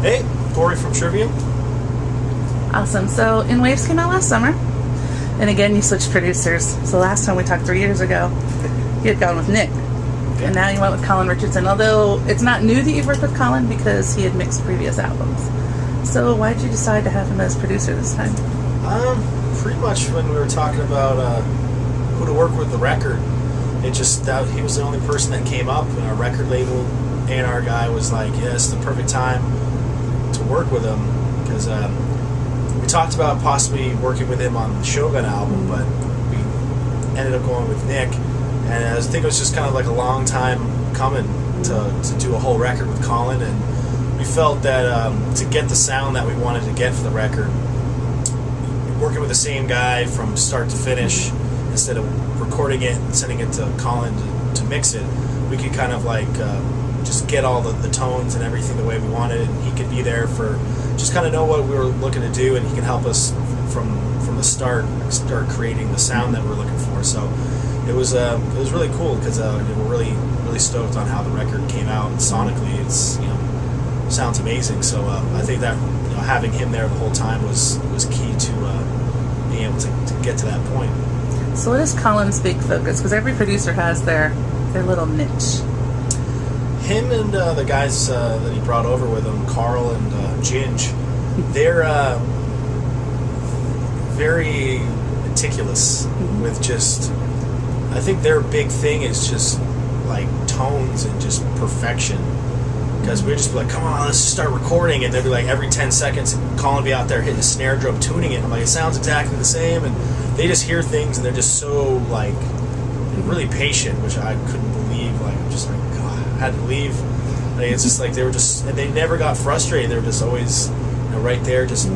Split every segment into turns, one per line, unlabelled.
Hey, Corey from Trivium.
Awesome. So, In Waves came out last summer, and again, you switched producers. So last time we talked 3 years ago, you had gone with Nick, and now you went with Colin Richardson. Although it's not new that you've worked with Colin because he had mixed previous albums. So why did you decide to have him as producer this time?
Pretty much when we were talking about who to work with the record, it just that he was the only person that came up, and our record label A&R guy was like, "Yeah, it's the perfect time to work with him," because we talked about possibly working with him on the Shogun album, but we ended up going with Nick, and I think it was just kind of like a long time coming to do a whole record with Colin, and we felt that to get the sound that we wanted to get for the record, working with the same guy from start to finish, instead of recording it and sending it to Colin to mix it, we could kind of like just get all the tones and everything the way we wanted it, and he could be there for just kind of know what we were looking to do, and he can help us from the start creating the sound that we're looking for. So it was really cool because we're really stoked on how the record came out, and sonically it's sounds amazing. So I think that having him there the whole time was key to being able to get to that point.
So what is Colin's big focus? Because every producer has their little niche.
Him and the guys that he brought over with him, Carl and Ginge, they're very meticulous with just, I think their big thing is just like tones and just perfection. Because we'd just be like, come on, let's just start recording, and they'd be like every 10 seconds, Colin would be out there hitting the snare drum, tuning it. I'm like, it sounds exactly the same, and they just hear things, and they're just so like really patient, which I couldn't believe. Like, I'm just like, God, I had to leave. Like, it's just like they were just, and they never got frustrated. They were just always, right there, just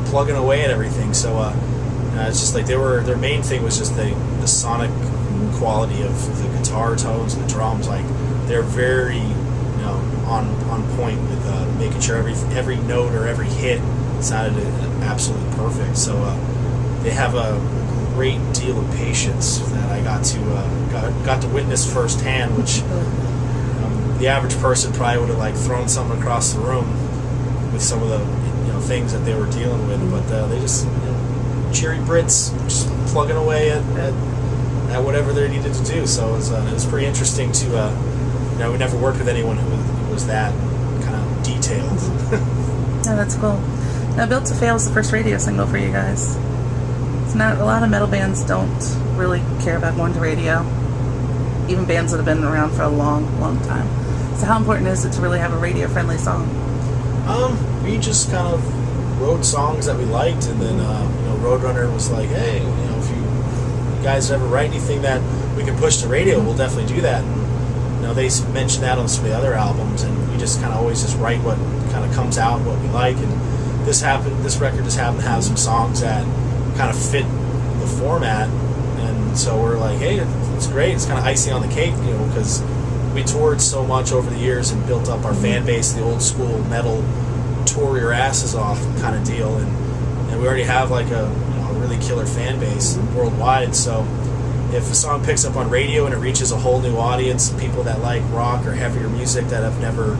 plugging away at everything. So it's just like their main thing was just the sonic quality of the guitar tones and the drums. Like, they're very on point with making sure every note or every hit sounded absolutely perfect. So they have a great deal of patience that I got to witness firsthand, which the average person probably would have like thrown something across the room with some of the things that they were dealing with. But they just cheery Brits just plugging away at whatever they needed to do. So it was pretty interesting to we never worked with anyone who was that kind of detailed.
Yeah, that's cool. Now, Built to Fail is the first radio single for you guys. It's not, a lot of metal bands don't really care about going to radio, even bands that have been around for a long time. So how important is it to really have a radio-friendly song?
We just kind of wrote songs that we liked, and then Roadrunner was like, hey, if you guys ever write anything that we can push to radio, we'll definitely do that. And they mentioned that on some of the other albums, and we just kind of always just write what kind of comes out, what we like. And this record just happened to have some songs that kind of fit the format, and so we're like, hey, it's great. It's kind of icing on the cake, because we toured so much over the years and built up our fan base, the old school metal tour your asses off kind of deal, and we already have like a really killer fan base worldwide. So if a song picks up on radio and it reaches a whole new audience, people that like rock or heavier music that have never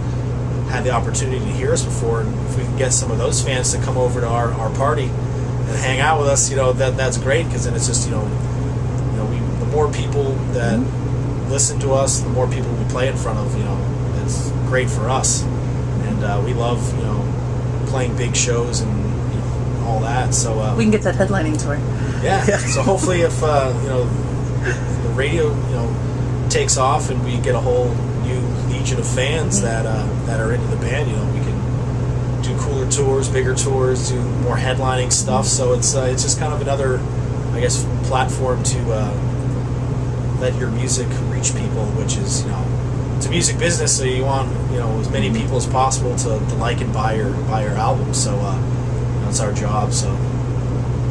had the opportunity to hear us before, and if we can get some of those fans to come over to our party and hang out with us, that's great, because then it's just the more people that listen to us, the more people we play in front of, it's great for us, and we love playing big shows and all that. So
we can get that headlining tour.
Yeah. So hopefully, if the radio takes off and we get a whole new legion of fans that are into the band, we can do cooler tours, bigger tours, do more headlining stuff. So it's just kind of another, I guess, platform to let your music reach people, which is it's a music business, so you want as many people as possible to like and buy your album. So it's our job. So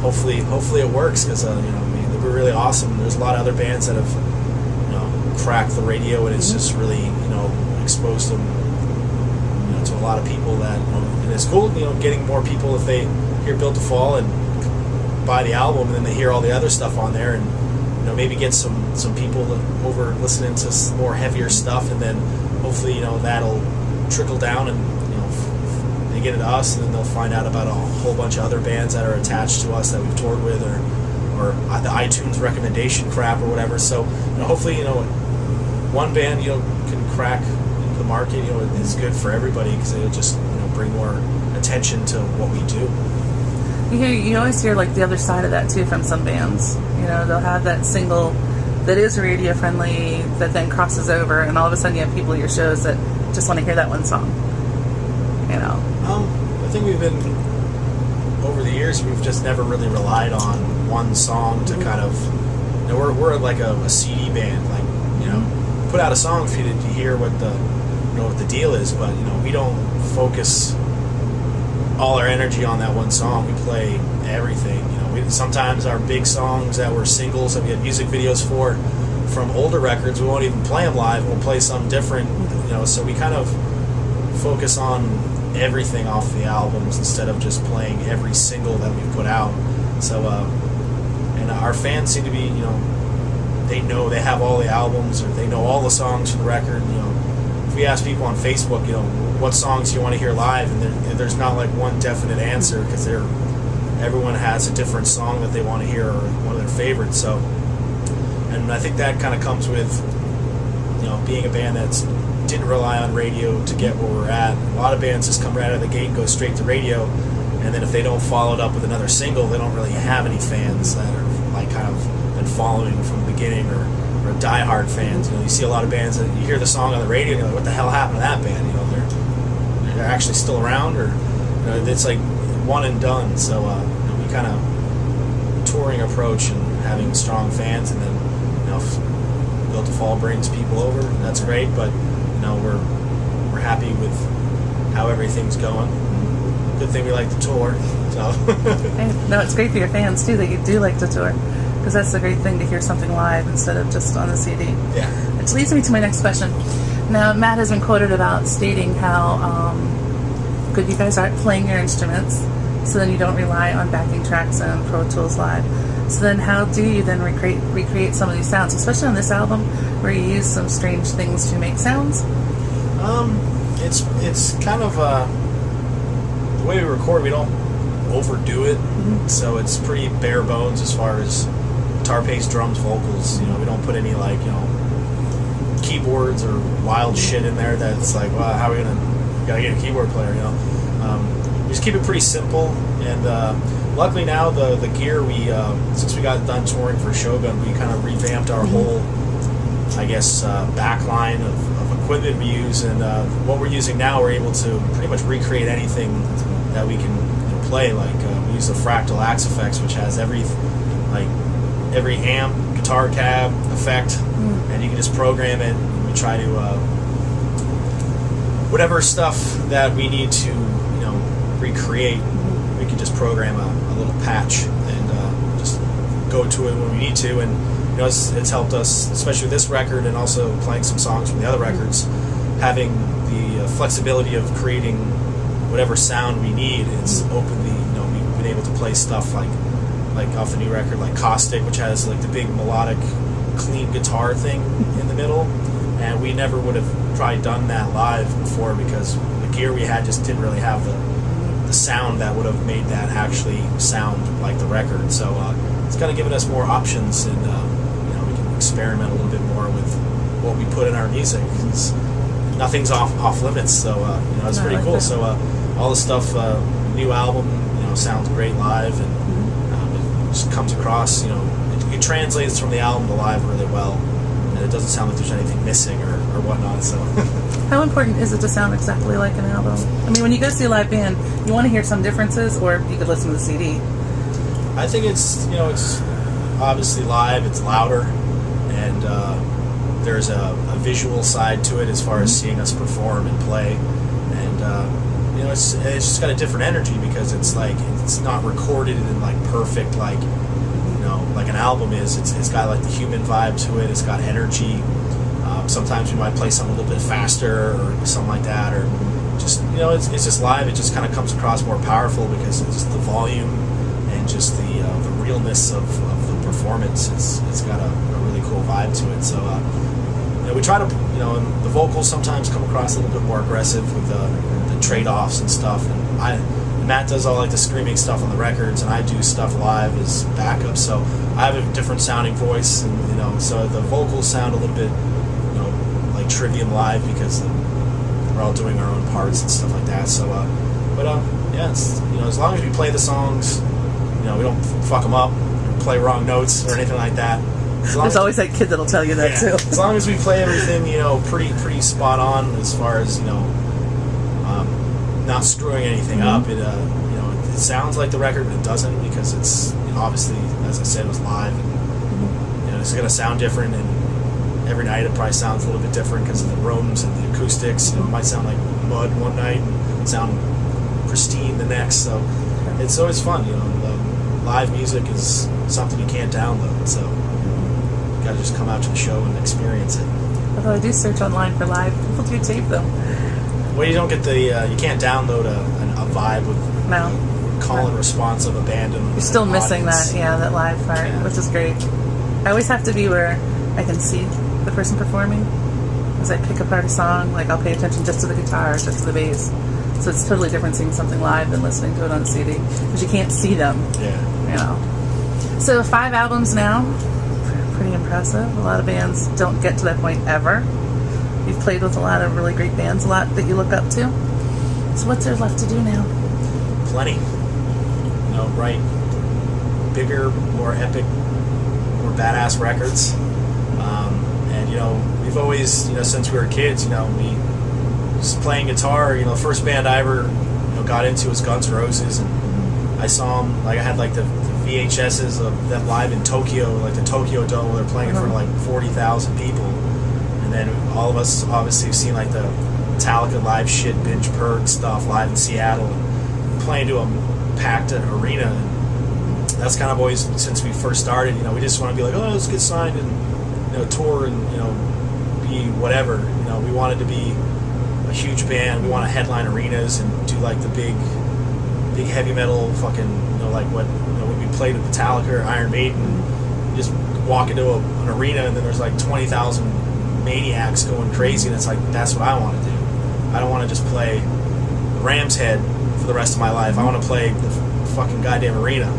hopefully it works, because we're really awesome. There's a lot of other bands that have cracked the radio, and it's just really exposed them to a lot of people that and it's cool getting more people if they hear Built to Fall and buy the album, and then they hear all the other stuff on there, and maybe get some people over listening to some more heavier stuff, and then hopefully that'll trickle down, and to get into us, and then they'll find out about a whole bunch of other bands that are attached to us that we've toured with, or the iTunes recommendation crap or whatever. So hopefully one band can crack the market. It's good for everybody because it'll just bring more attention to what we do.
You always hear like the other side of that too from some bands. They'll have that single that is radio friendly that then crosses over, and all of a sudden you have people at your shows that just want to hear that one song.
I think we've been, over the years, we've just never really relied on one song to kind of, we're like a CD band, like, put out a song for you to hear what the deal is, but, we don't focus all our energy on that one song. We play everything. Sometimes our big songs that were singles that we had music videos for from older records, we won't even play them live. We'll play something different, so we kind of focus on everything off the albums instead of just playing every single that we put out. So and our fans seem to be, they know they have all the albums, or they know all the songs for the record. If we ask people on Facebook, what songs do you want to hear live, and there's not like one definite answer, because everyone has a different song that they want to hear, or one of their favorites. So, and I think that kind of comes with being a band that's didn't rely on radio to get where we're at. A lot of bands just come right out of the gate and go straight to radio, and then if they don't follow it up with another single, they don't really have any fans that are like kind of been following from the beginning, or diehard fans. You see a lot of bands that you hear the song on the radio and you're like, what the hell happened to that band? They're actually still around, or it's like one and done. So we kind of touring approach and having strong fans, and then if Built to Fall brings people over, that's great, but we're happy with how everything's going. Good thing we like to tour. So
no, it's great for your fans too that you do like to tour, because that's the great thing, to hear something live instead of just on the CD.
Yeah.
Which leads me to my next question. Now, Matt has been quoted about stating how good you guys are at playing your instruments, so then you don't rely on backing tracks and Pro Tools Live. So then how do you then recreate some of these sounds, especially on this album where you use some strange things to make sounds?
It's kind of the way we record, we don't overdo it, so it's pretty bare bones as far as guitar, bass, drums, vocals. We don't put any like keyboards or wild shit in there that's like, wow, how are we gotta get a keyboard player? We just keep it pretty simple, and luckily now the gear we since we got done touring for Shogun, we kind of revamped our whole, I guess, backline of equipment we use, and what we're using now, we're able to pretty much recreate anything that we can play. Like we use the Fractal Axe Effects, which has every amp, guitar cab, effect, and you can just program it. And we try to whatever stuff that we need to recreate, we can just program a little patch and just go to it when we need to. And it's helped us, especially with this record, and also playing some songs from the other records, having the flexibility of creating whatever sound we need. It's openly, we've been able to play stuff like off the new record, like Caustic, which has like the big melodic, clean guitar thing in the middle, and we never would have tried done that live before, because the gear we had just didn't really have the sound that would have made that actually sound like the record. So it's kind of given us more options, and we can experiment a little bit more with what we put in our music. Nothing's off limits, so it's pretty cool. So all the stuff, new album, sounds great live, and it just comes across, it translates from the album to live really well, and it doesn't sound like there's anything missing or whatnot. So
how important is it to sound exactly like an album? I mean, when you go see a live band, you want to hear some differences, or you could listen to the CD.
I think it's obviously live, it's louder, and there's a visual side to it as far as seeing us perform and play, and it's just got a different energy, because it's like, it's not recorded in like perfect, like like an album is. It's got like the human vibe to it. It's got energy. Sometimes we might play something a little bit faster or something like that, or just it's just live. It just kind of comes across more powerful, because it's just the volume and just the realness of the performance. It's got a really cool vibe to it. So we try to and the vocals sometimes come across a little bit more aggressive with the trade-offs and stuff. And Matt does all like the screaming stuff on the records, and I do stuff live as backup. So I have a different sounding voice, and so the vocals sound a little bit, like Trivium live because we're all doing our own parts and stuff like that. So, yeah, it's, as long as we play the songs, we don't fuck them up or play wrong notes or anything like that.
There's always that kid that'll tell you that too.
As long as we play everything, pretty spot on as far as not screwing anything up. It it sounds like the record, but it doesn't because it's obviously, as I said, it was live, and it's gonna sound different. And every night it probably sounds a little bit different because of the rooms and the acoustics. It might sound like mud one night and sound pristine the next. So it's always fun. Live music is something you can't download. So you gotta just come out to the show and experience it.
Although I do search online for live, people do tape them.
Well, you don't get the you can't download a vibe with Colin response of abandon.
You're still missing that, that live part, which is great. I always have to be where I can see the person performing. As I pick apart a song, like I'll pay attention just to the guitar, just to the bass. So it's totally different seeing something live than listening to it on CD because you can't see them.
Yeah.
So 5 albums now, pretty impressive. A lot of bands don't get to that point ever. You've played with a lot of really great bands, a lot that you look up to. So what's there left to do now?
Plenty. Write bigger, more epic, more badass records. And we've always, since we were kids, we just playing guitar. The first band I ever got into was Guns N' Roses, and I saw them. Like I had like the VHSs of them live in Tokyo, like the Tokyo Dome, where they're playing in front of like 40,000 people. And then all of us obviously have seen like the Metallica live shit, Binge Purge stuff live in Seattle, and playing to a packed arena. And that's kind of always, since we first started, we just want to be like, let's get signed and tour and be whatever. We wanted to be a huge band. We want to headline arenas and do like the big heavy metal fucking like what when we played with Metallica or Iron Maiden. You just walk into an arena and then there's like 20,000 maniacs going crazy, and it's like that's what I want to do. I don't want to just play Ram's Head for the rest of my life. I want to play the fucking goddamn arena.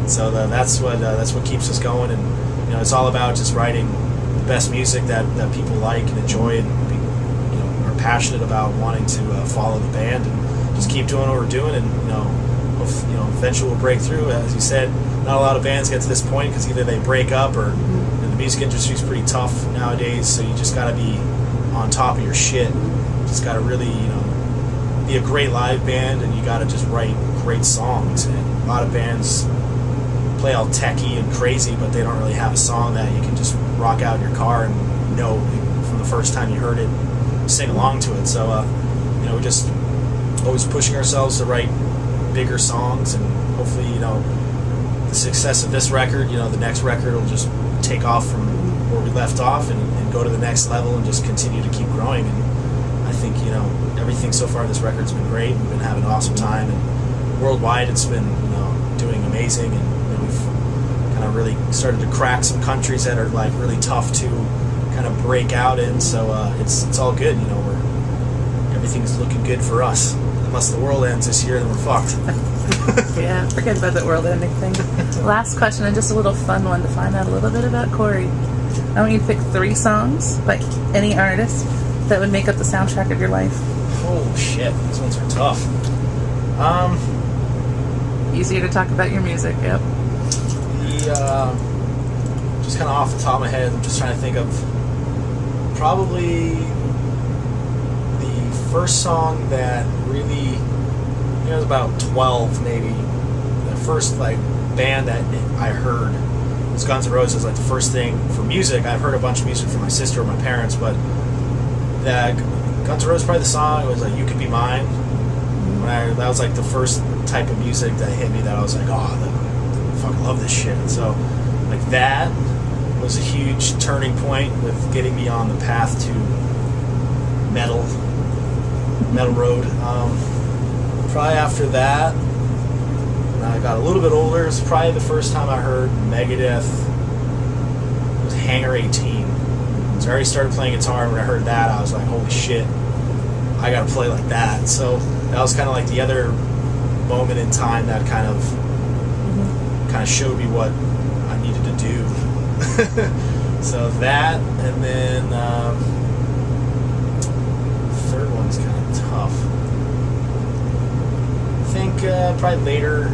So that's what keeps us going, and it's all about just writing the best music that people like and enjoy, and are passionate about wanting to follow the band and just keep doing what we're doing, and eventually we'll break through. As you said, not a lot of bands get to this point because either they break up or the music industry is pretty tough nowadays. So you just got to be on top of your shit. You just got to really be a great live band, and you got to just write great songs. And a lot of bands play all techy and crazy, but they don't really have a song that you can just rock out in your car and from the first time you heard it, sing along to it. So we're just always pushing ourselves to write bigger songs, and hopefully the success of this record, the next record will just take off from where we left off and go to the next level and just continue to keep growing. And I think everything so far, this record's been great. We've been having an awesome time, and worldwide it's been doing amazing, and we've kind of really started to crack some countries that are like really tough to kind of break out in. So it's all good. Everything's looking good for us. Unless the world ends this year, then we're fucked.
Yeah, forget about the world ending thing. Last question, and just a little fun one to find out a little bit about Corey. I want you to pick 3 songs by any artist that would make up the soundtrack of your life.
Oh shit, these ones are tough.
Easier to talk about your music, yep.
Just kind of off the top of my head, I'm just trying to think of probably the first song that really, it was about 12 maybe. The first band that I heard was Guns N' Roses. Like the first thing for music, I've heard a bunch of music from my sister or my parents, but that Guns N' Roses, probably the song, it was like You Could Be Mine. That was like the first type of music that hit me that I was like, I fucking love this shit. And so like that was a huge turning point with getting me on the path to metal road. Probably after that, when I got a little bit older, it's probably the first time I heard Megadeth. It was Hangar 18. So I already started playing guitar, and when I heard that, I was like, holy shit, I gotta play like that. So that was kind of like the other moment in time that kind of showed me what I needed to do. So that, and then the third one's kind of tough. I think probably later,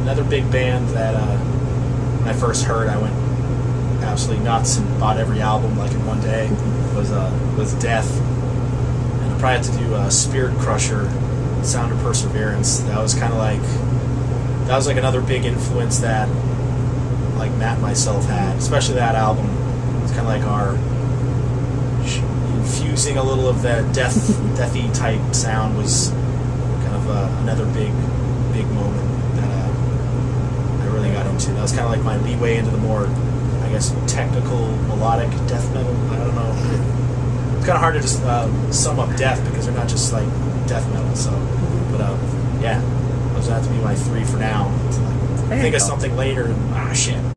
another big band that when I first heard, I went absolutely nuts and bought every album like in one day. Was Death, and I probably had to do Spirit Crusher, Sound of Perseverance. That was like another big influence that like Matt and myself had, especially that album. It's kind of like our infusing a little of that deathy type sound was kind of another big moment that I really got into. That was kind of like my leeway into the more, I guess, technical melodic death metal. I don't know. It's kind of hard to just sum up death because they're not just like death metal. So, but yeah, those have to be my three for now. So, think of something later. And, shit.